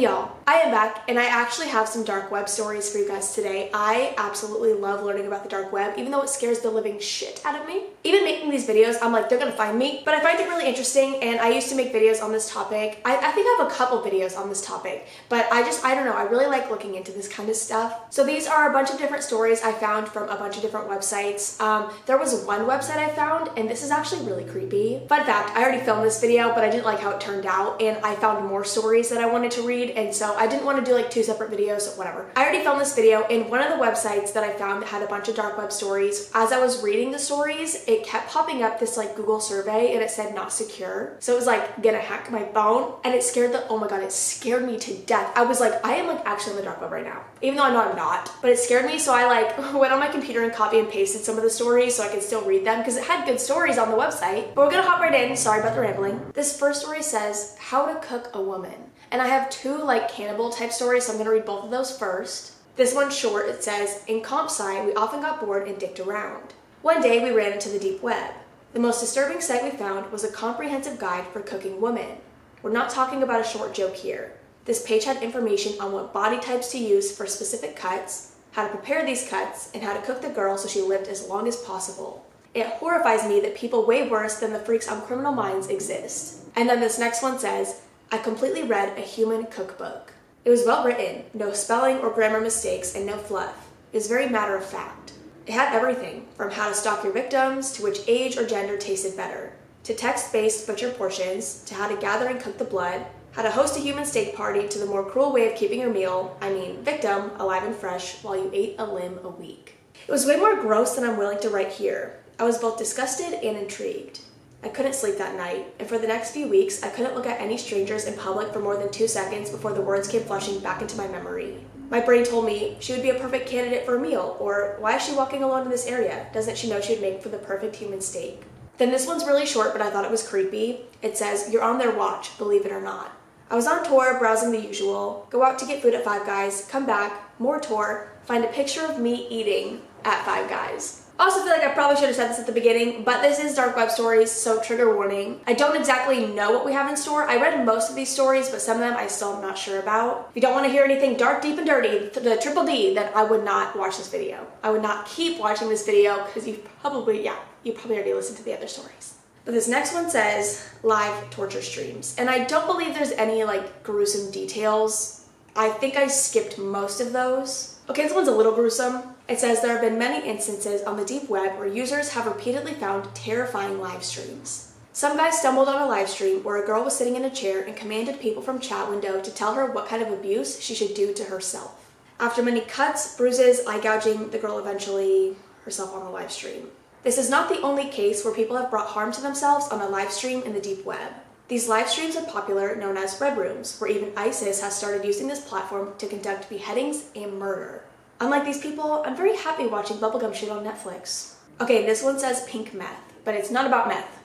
Hey y'all, I am back and I actually have some dark web stories for you guys today. I absolutely love learning about the dark web, even though it scares the living shit out of me. Even making these videos, I'm like, they're gonna find me, but I find it really interesting and I used to make videos on this topic. I think I have a couple videos on this topic, but I don't know, I really like looking into this kind of stuff. So these are a bunch of different stories I found from a bunch of different websites. There was one website I found and this is actually really creepy. Fun fact, I already filmed this video, but I didn't like how it turned out and I found more stories that I wanted to read, and so I didn't want to do like two separate videos, whatever. I already filmed this video, and one of the websites that I found that had a bunch of dark web stories, as I was reading the stories, it kept popping up this like Google survey and it said not secure. So it was like, gonna hack my phone, and it scared oh my god, it scared me to death. I was like, I am like actually on the dark web right now. Even though I know I'm not, but it scared me, so I like went on my computer and copy and pasted some of the stories so I could still read them because it had good stories on the website. But we're gonna hop right in, sorry about the rambling. This first story says, how to cook a woman. And I have two like cannibal type stories, so I'm gonna read both of those first. This one's short. It says, in comp sci, we often got bored and dicked around. One day we ran into the deep web. The most disturbing site we found was a comprehensive guide for cooking women. We're not talking about a short joke here. This page had information on what body types to use for specific cuts, how to prepare these cuts, and how to cook the girl so she lived as long as possible. It horrifies me that people way worse than the freaks on Criminal Minds exist. And then this next one says, I completely read a human cookbook. It was well written, no spelling or grammar mistakes, and no fluff. It was very matter of fact. It had everything, from how to stalk your victims, to which age or gender tasted better, to text-based butcher portions, to how to gather and cook the blood, how to host a human steak party, to the more cruel way of keeping your meal, victim, alive and fresh, while you ate a limb a week. It was way more gross than I'm willing to write here. I was both disgusted and intrigued. I couldn't sleep that night, and for the next few weeks, I couldn't look at any strangers in public for more than 2 seconds before the words came flushing back into my memory. My brain told me she would be a perfect candidate for a meal, or why is she walking alone in this area? Doesn't she know she would make for the perfect human steak? Then this one's really short, but I thought it was creepy. It says, you're on their watch, believe it or not. I was on tour, browsing the usual, go out to get food at Five Guys, come back, more tour, find a picture of me eating at Five Guys. I also feel like I probably should have said this at the beginning, but this is dark web stories, so trigger warning. I don't exactly know what we have in store. I read most of these stories, but some of them I still am not sure about. If you don't want to hear anything dark, deep, and dirty, the triple D, then I would not watch this video. I would not keep watching this video because you probably already listened to the other stories. But this next one says live torture streams, and I don't believe there's any like gruesome details. I think I skipped most of those. Okay, this one's a little gruesome. It says there have been many instances on the deep web where users have repeatedly found terrifying live streams. Some guy stumbled on a live stream where a girl was sitting in a chair and commanded people from chat window to tell her what kind of abuse she should do to herself. After many cuts, bruises, eye gouging, the girl eventually herself on the live stream. This is not the only case where people have brought harm to themselves on a live stream in the deep web. These live streams are popular, known as red rooms, where even ISIS has started using this platform to conduct beheadings and murder. Unlike these people, I'm very happy watching bubblegum shit on Netflix. Okay, this one says pink meth, but it's not about meth.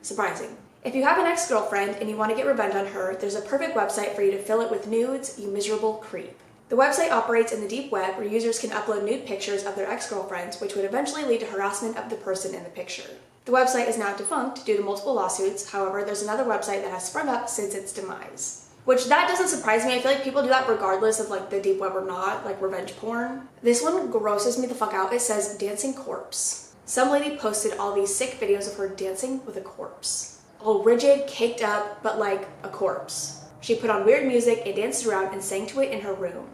Surprising. If you have an ex-girlfriend and you want to get revenge on her, there's a perfect website for you to fill it with nudes, you miserable creep. The website operates in the deep web where users can upload nude pictures of their ex-girlfriends, which would eventually lead to harassment of the person in the picture. The website is now defunct due to multiple lawsuits. However, there's another website that has sprung up since its demise. Which, that doesn't surprise me. I feel like people do that regardless of like the deep web or not, like revenge porn. This one grosses me the fuck out. It says dancing corpse. Some lady posted all these sick videos of her dancing with a corpse. All rigid, caked up, but like a corpse. She put on weird music and danced around and sang to it in her room.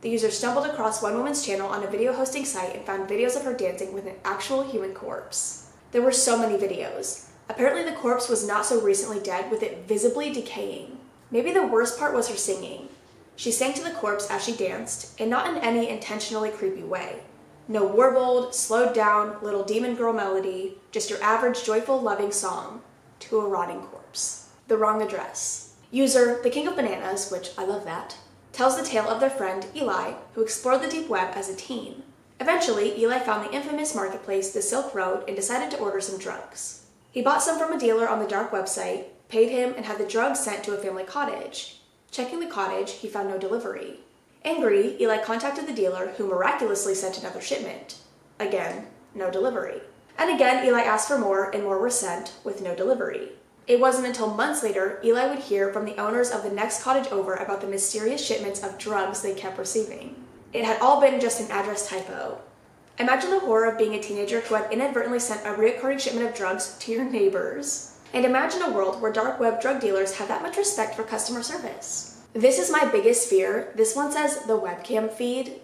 The user stumbled across one woman's channel on a video hosting site and found videos of her dancing with an actual human corpse. There were so many videos. Apparently the corpse was not so recently dead, with it visibly decaying. Maybe the worst part was her singing. She sang to the corpse as she danced, and not in any intentionally creepy way. No warbled, slowed down, little demon girl melody, just your average joyful, loving song to a rotting corpse. The wrong address. User, the King of Bananas, which I love that, tells the tale of their friend Eli, who explored the deep web as a teen. Eventually, Eli found the infamous marketplace, the Silk Road, and decided to order some drugs. He bought some from a dealer on the dark website, paid him, and had the drugs sent to a family cottage. Checking the cottage, he found no delivery. Angry, Eli contacted the dealer, who miraculously sent another shipment. Again, no delivery. And again, Eli asked for more, and more were sent, with no delivery. It wasn't until months later Eli would hear from the owners of the next cottage over about the mysterious shipments of drugs they kept receiving. It had all been just an address typo. Imagine the horror of being a teenager who had inadvertently sent a recurring shipment of drugs to your neighbors. And imagine a world where dark web drug dealers have that much respect for customer service. This is my biggest fear. This one says the webcam feed.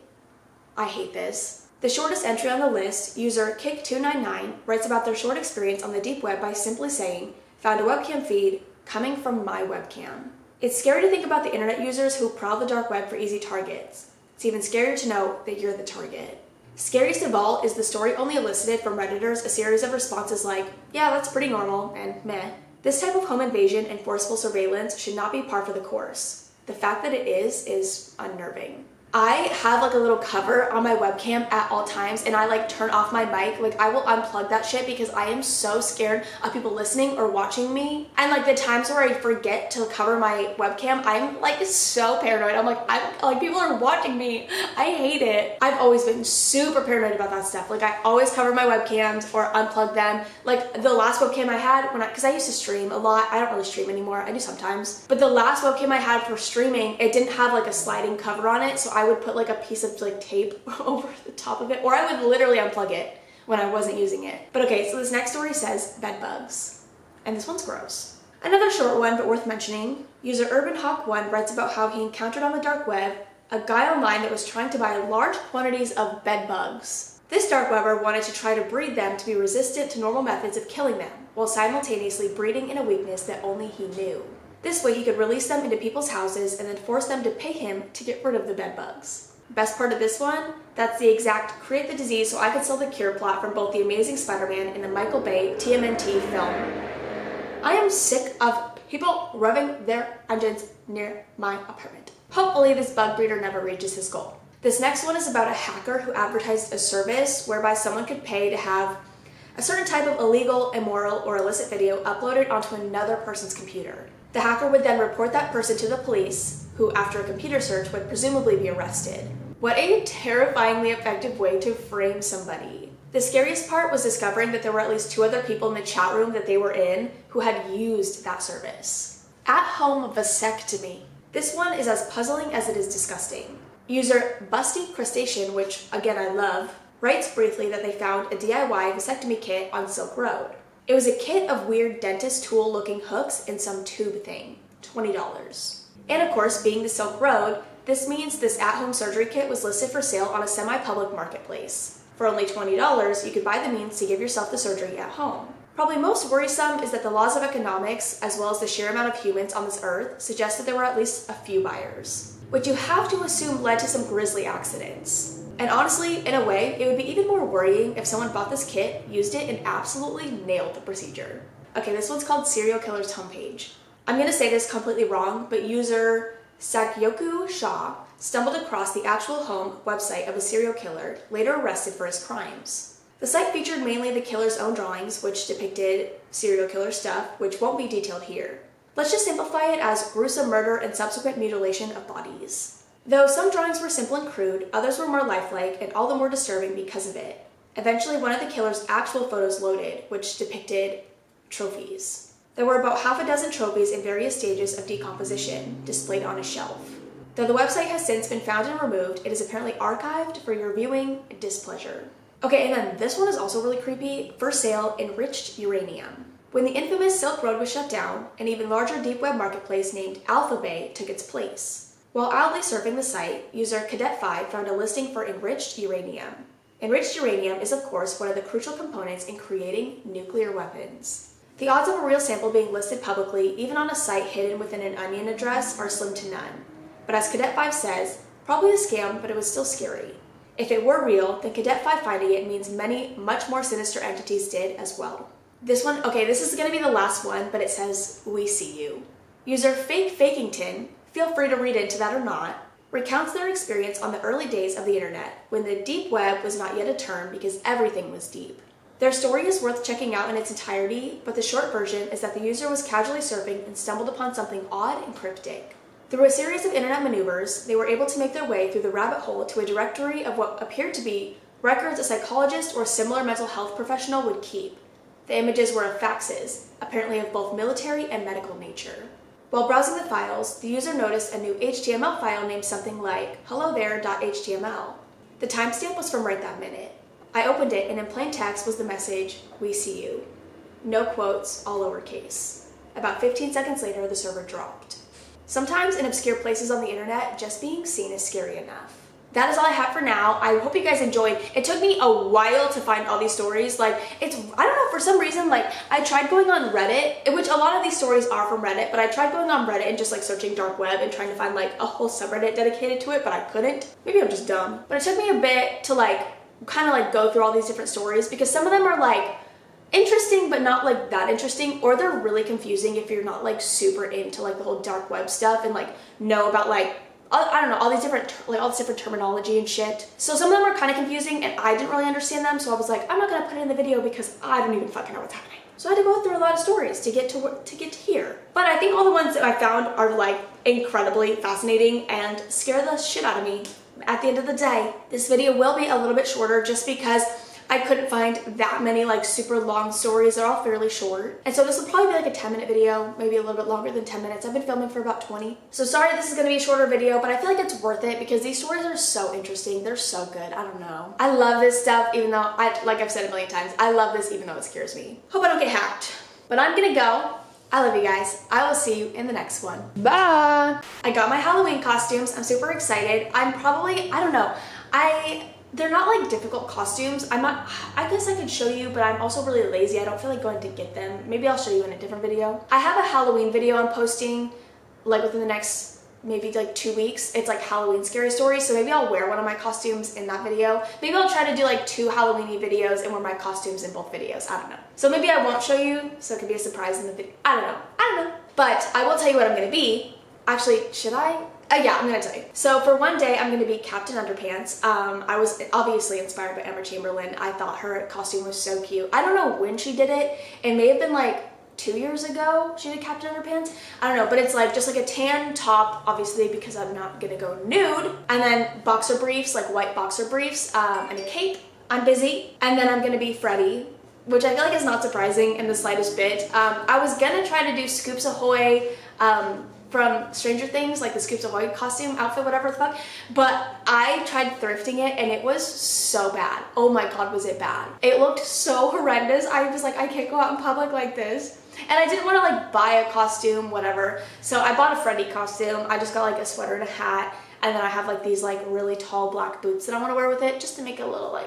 I hate this. The shortest entry on the list, user Kick299, writes about their short experience on the deep web by simply saying, "Found a webcam feed coming from my webcam." It's scary to think about the internet users who prowl the dark web for easy targets. It's even scarier to know that you're the target. Scariest of all is the story only elicited from Redditors a series of responses like, "Yeah, that's pretty normal," and "meh." This type of home invasion and forceful surveillance should not be par for the course. The fact that it is unnerving. I have like a little cover on my webcam at all times, and I like turn off my mic. Like I will unplug that shit because I am so scared of people listening or watching me. And like the times where I forget to cover my webcam, I'm like so paranoid. I'm like people are watching me. I hate it. I've always been super paranoid about that stuff. Like I always cover my webcams or unplug them. Like the last webcam I had because I used to stream a lot. I don't really stream anymore. I do sometimes. But the last webcam I had for streaming, it didn't have like a sliding cover on it, so I would put like a piece of like tape over the top of it, or I would literally unplug it when I wasn't using it. But okay, so this next story says bed bugs, and this one's gross. Another short one, but worth mentioning. User UrbanHawk1 writes about how he encountered on the dark web a guy online that was trying to buy large quantities of bed bugs. This dark webber wanted to try to breed them to be resistant to normal methods of killing them, while simultaneously breeding in a weakness that only he knew. This way he could release them into people's houses and then force them to pay him to get rid of the bed bugs. Best part of this one, that's the exact create the disease so I could sell the cure plot from both The Amazing Spider-Man and the Michael Bay TMNT film. I am sick of people rubbing their engines near my apartment. Hopefully this bug breeder never reaches his goal. This next one is about a hacker who advertised a service whereby someone could pay to have a certain type of illegal, immoral, or illicit video uploaded onto another person's computer. The hacker would then report that person to the police, who after a computer search would presumably be arrested. What a terrifyingly effective way to frame somebody. The scariest part was discovering that there were at least 2 other people in the chat room that they were in who had used that service. At-home vasectomy. This one is as puzzling as it is disgusting. User Busty Crustacean, which again I love, writes briefly that they found a DIY vasectomy kit on Silk Road. It was a kit of weird dentist tool looking hooks and some tube thing, $20. And of course, being the Silk Road, this means this at-home surgery kit was listed for sale on a semi-public marketplace. For only $20, you could buy the means to give yourself the surgery at home. Probably most worrisome is that the laws of economics, as well as the sheer amount of humans on this earth, suggest that there were at least a few buyers, which you have to assume led to some grisly accidents. And honestly, in a way, it would be even more worrying if someone bought this kit, used it, and absolutely nailed the procedure. Okay, this one's called Serial Killer's Homepage. I'm gonna say this completely wrong, but user Sakyoku Shah stumbled across the actual home website of a serial killer, later arrested for his crimes. The site featured mainly the killer's own drawings, which depicted serial killer stuff, which won't be detailed here. Let's just simplify it as gruesome murder and subsequent mutilation of bodies. Though some drawings were simple and crude, others were more lifelike and all the more disturbing because of it. Eventually, one of the killer's actual photos loaded, which depicted trophies. There were about half a dozen trophies in various stages of decomposition, displayed on a shelf. Though the website has since been found and removed, it is apparently archived for your viewing displeasure. Okay, and then this one is also really creepy. For sale, Enriched uranium. When the infamous Silk Road was shut down, an even larger deep web marketplace named Alphabay took its place. While idly surfing the site, user Cadet5 found a listing for enriched uranium. Enriched uranium is of course one of the crucial components in creating nuclear weapons. The odds of a real sample being listed publicly, even on a site hidden within an onion address, are slim to none. But as Cadet5 says, probably a scam, but it was still scary. If it were real, then Cadet5 finding it means many, much more sinister entities did as well. This one, okay, this is gonna be the last one, but it says, "We see you." User FakeFakington, feel free to read into that or not, recounts their experience on the early days of the internet, when the deep web was not yet a term because everything was deep. Their story is worth checking out in its entirety, but the short version is that the user was casually surfing and stumbled upon something odd and cryptic. Through a series of internet maneuvers, they were able to make their way through the rabbit hole to a directory of what appeared to be records a psychologist or similar mental health professional would keep. The images were of faxes, apparently of both military and medical nature. While browsing the files, the user noticed a new HTML file named something like hellothere.html. The timestamp was from right that minute. I opened it, and in plain text was the message, "We see you." No quotes, all lowercase. About 15 seconds later, the server dropped. Sometimes in obscure places on the internet, just being seen is scary enough. That is all I have for now. I hope you guys enjoyed. It took me a while to find all these stories. I don't know, for some reason, I tried going on Reddit, which a lot of these stories are from Reddit, but I tried going on Reddit and just searching dark web and trying to find a whole subreddit dedicated to it, but I couldn't. Maybe I'm just dumb. But it took me a bit to kind of go through all these different stories, because some of them are interesting but not that interesting, or they're really confusing if you're not super into the whole dark web stuff and know about I don't know, all these different all this different terminology and shit. So some of them are kind of confusing and I didn't really understand them, so I was I'm not gonna put it in the video because I don't even fucking know what's happening. So I had to go through a lot of stories to get to here. But I think all the ones that I found are incredibly fascinating and scare the shit out of me. At the end of the day, this video will be a little bit shorter just because I couldn't find that many super long stories. They're all fairly short. And so this will probably be a 10-minute video, maybe a little bit longer than 10 minutes. I've been filming for about 20. So sorry this is gonna be a shorter video, but I feel it's worth it because these stories are so interesting. They're so good, I don't know. I love this stuff even though, like I've said a million times, I love this even though it scares me. Hope I don't get hacked. But I'm gonna go. I love you guys. I will see you in the next one. Bye! I got my Halloween costumes. I'm super excited. I'm probably, I don't know. They're not difficult costumes. I guess I could show you, but I'm also really lazy. I don't feel like going to get them. Maybe I'll show you in a different video. I have a Halloween video I'm posting within the next maybe 2 weeks. It's Halloween scary stories, so maybe I'll wear one of my costumes in that video. Maybe I'll try to do 2 Halloween-y videos and wear my costumes in both videos. I don't know. So maybe I won't show you, so it could be a surprise in the video. I don't know. But I will tell you what I'm gonna be. Actually, should I? Yeah, I'm gonna tell you. So for one day, I'm gonna be Captain Underpants. I was obviously inspired by Emma Chamberlain. I thought her costume was so cute. I don't know when she did it. It may have been 2 years ago she did Captain Underpants. I don't know, but it's just a tan top, obviously because I'm not gonna go nude. And then boxer briefs, white boxer briefs, and a cape. I'm busy. And then I'm gonna be Freddy, which I feel is not surprising in the slightest bit. I was gonna try to do Scoops Ahoy, from Stranger Things, the Scoops Ahoy costume, outfit, whatever the fuck, but I tried thrifting it and it was so bad. Oh my god, was it bad. It looked so horrendous. I was I can't go out in public like this. And I didn't want to buy a costume, whatever. So I bought a Freddy costume. I just got a sweater and a hat, and then I have these really tall black boots that I want to wear with it just to make it a little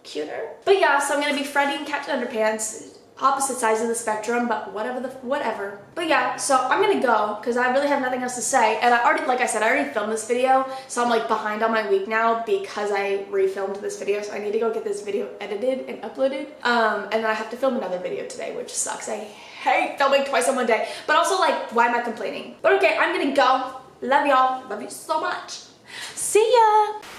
cuter. But yeah, so I'm gonna be Freddy and Captain Underpants. Opposite sides of the spectrum, but whatever. But yeah, so I'm gonna go because I really have nothing else to say. And I already, like I said, I already filmed this video, so I'm behind on my week now because I refilmed this video. So I need to go get this video edited and uploaded. And then I have to film another video today, which sucks. I hate filming twice in one day. But also why am I complaining? But okay, I'm gonna go. Love y'all. Love you so much. See ya.